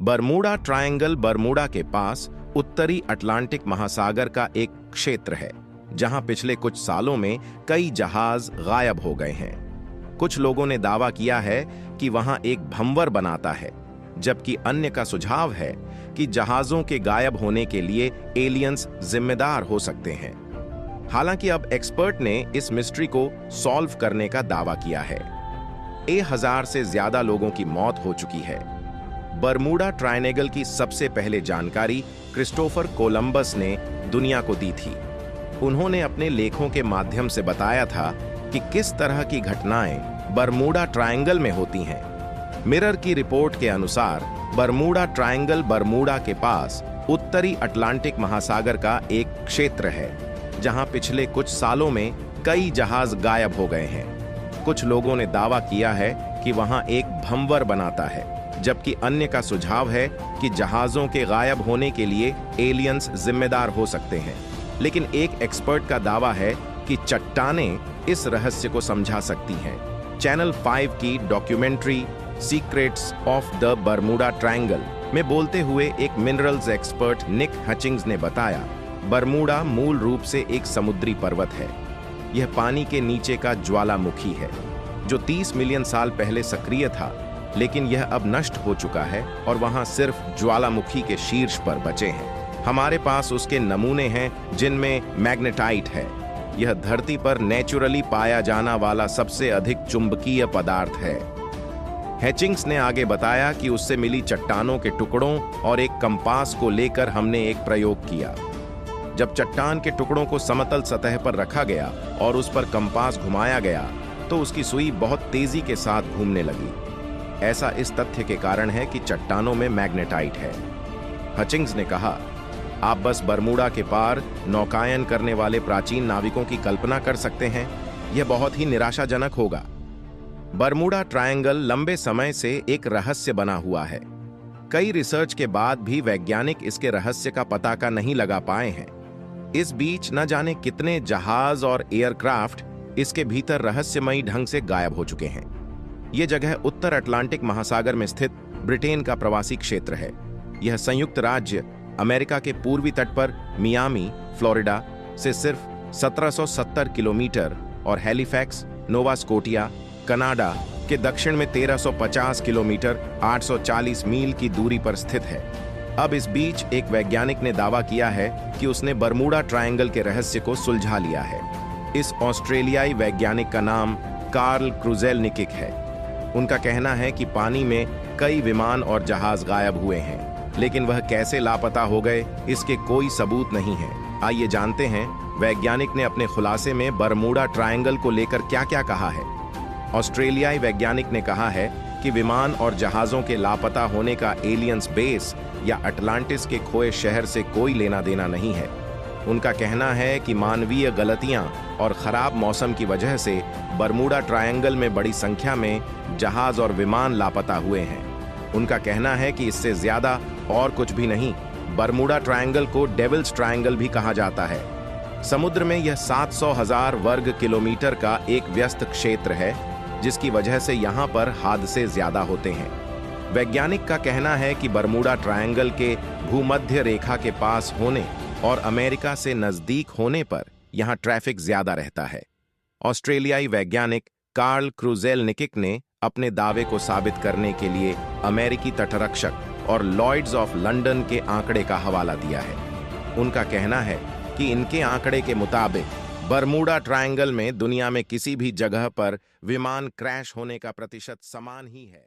Bermuda triangle Bermuda के पास उत्तरी Atlantic महासागर का एक क्षेत्र है जहां पिछले कुछ सालों में कई जहाज गायब हो गए हैं। कुछ लोगों ने दावा किया है कि वहां एक भंवर बनाता है, जबकि अन्य का सुझाव है कि जहाजों के गायब होने के लिए एलियंस जिम्मेदार हो सकते हैं। हालांकि अब एक्सपर्ट ने इस मिस्ट्री को सॉल्व करने का दावा किया है। 1000 से ज्यादा लोगों की मौत हो चुकी है। बरमूडा ट्रायंगल की सबसे पहले जानकारी क्रिस्टोफर कोलंबस ने दुनिया को दी थी। उन्होंने अपने लेखों के माध्यम से बताया था कि किस तरह की घटनाएं बरमूडा ट्रायंगल में होती हैं। मिरर की रिपोर्ट के अनुसार बरमूडा ट्रायंगल बरमूडा के पास उत्तरी अटलांटिक महासागर का एक क्षेत्र है जहां पिछले कुछ सालों में कई जहाज गायब हो गए हैं। कुछ लोगों ने दावा किया है कि वहां एक भंवर बनाता है, जबकि अन्य का सुझाव है कि जहाजों के गायब होने के लिए एलियंस जिम्मेदार हो सकते हैं। लेकिन एक एक्सपर्ट का दावा है कि चट्टानें इस रहस्य को समझा सकती हैं। चैनल 5 की documentary secrets of the Bermuda triangle में बोलते हुए एक मिनरल्स एक्सपर्ट निक हचिंग्स ने बताया, बरमूडा मूल रूप से एक समुद्री पर्वत है। यह पानी के नीचे का ज्वालामुखी है जो 30 मिलियन साल पहले सक्रिय था, लेकिन यह अब नष्ट हो चुका है और वहां सिर्फ ज्वालामुखी के शीर्ष पर बचे हैं। हमारे पास उसके नमूने हैं जिनमें मैग्नेटाइट है। यह धरती पर नेचुरली पाया जाना वाला सबसे अधिक चुंबकीय पदार्थ है। हैचिंग्स ने आगे बताया कि उससे मिली चट्टानों के टुकड़ों और एक कंपास को लेकर हमने एक प्रयोग किया। जब चट्टान के टुकड़ों को समतल सतह पर रखा गया और उस पर कंपास घुमाया गया तो उसकी सुई बहुत तेजी के साथ घूमने लगी। ऐसा इस तथ्य के कारण है कि चट्टानों में मैग्नेटाइट है। हचिंग्स ने कहा, आप बस बरमूडा के पार नौकायन करने वाले प्राचीन नाविकों की कल्पना कर सकते हैं। यह बहुत ही निराशाजनक होगा। बरमूडा ट्रायंगल लंबे समय से एक रहस्य बना हुआ है। कई रिसर्च के बाद भी वैज्ञानिक इसके रहस्य का पता का नहीं लगा पाए हैं। इस बीच न जाने कितने जहाज और एयरक्राफ्ट इसके भीतर रहस्यमयी ढंग से गायब हो चुके हैं। यह जगह उत्तर अटलांटिक महासागर में स्थित ब्रिटेन का प्रवासी क्षेत्र है। यह संयुक्त राज्य अमेरिका के पूर्वी तट पर मियामी, फ्लोरिडा से सिर्फ 1770 किलोमीटर और हैलिफैक्स, नोवा स्कोटिया, कनाडा के दक्षिण में 1350 किलोमीटर 840 मील की दूरी पर स्थित है। अब इस बीच एक वैज्ञानिक ने दावा किया है कि उसने बरमूडा ट्रायंगल के रहस्य को सुलझा लिया है। इस ऑस्ट्रेलियाई वैज्ञानिक का नाम कार्ल क्रूजेलनिकिक है। उनका कहना है कि पानी में कई विमान और जहाज गायब हुए हैं, लेकिन वह कैसे लापता हो गए इसके कोई सबूत नहीं है। आइए जानते हैं वैज्ञानिक ने अपने खुलासे में बरमूडा ट्रायंगल को लेकर क्या-क्या कहा है। ऑस्ट्रेलियाई वैज्ञानिक ने कहा है कि विमान और जहाजों के लापता होने का एलियंस बेस या अटलांटिस के खोए शहर से कोई लेना देना नहीं है। उनका कहना है कि मानवीय गलतियां और खराब मौसम की वजह से बरमूडा ट्रायंगल में बड़ी संख्या में जहाज और विमान लापता हुए हैं। उनका कहना है कि इससे ज्यादा और कुछ भी नहीं। बरमूडा ट्रायंगल को डेविल्स ट्रायंगल भी कहा जाता है। समुद्र में यह 700,000 वर्ग किलोमीटर का एक व्यस्त क्षेत्र है, जिसकी वजह से यहाँ पर हादसे ज्यादा होते हैं। वैज्ञानिक का कहना है कि बरमूडा ट्रायंगल के भूमध्य रेखा के पास होने और अमेरिका से नजदीक होने पर यहाँ ट्रैफिक ज्यादा रहता है। ऑस्ट्रेलियाई वैज्ञानिक कार्ल क्रूजेलनिकिक ने अपने दावे को साबित करने के लिए अमेरिकी तटरक्षक और लॉयड्स ऑफ लंदन के आंकड़े का हवाला दिया है। उनका कहना है कि इनके आंकड़े के मुताबिक बरमूडा ट्रायंगल में दुनिया में किसी भी जगह पर विमान क्रैश होने का प्रतिशत समान ही है।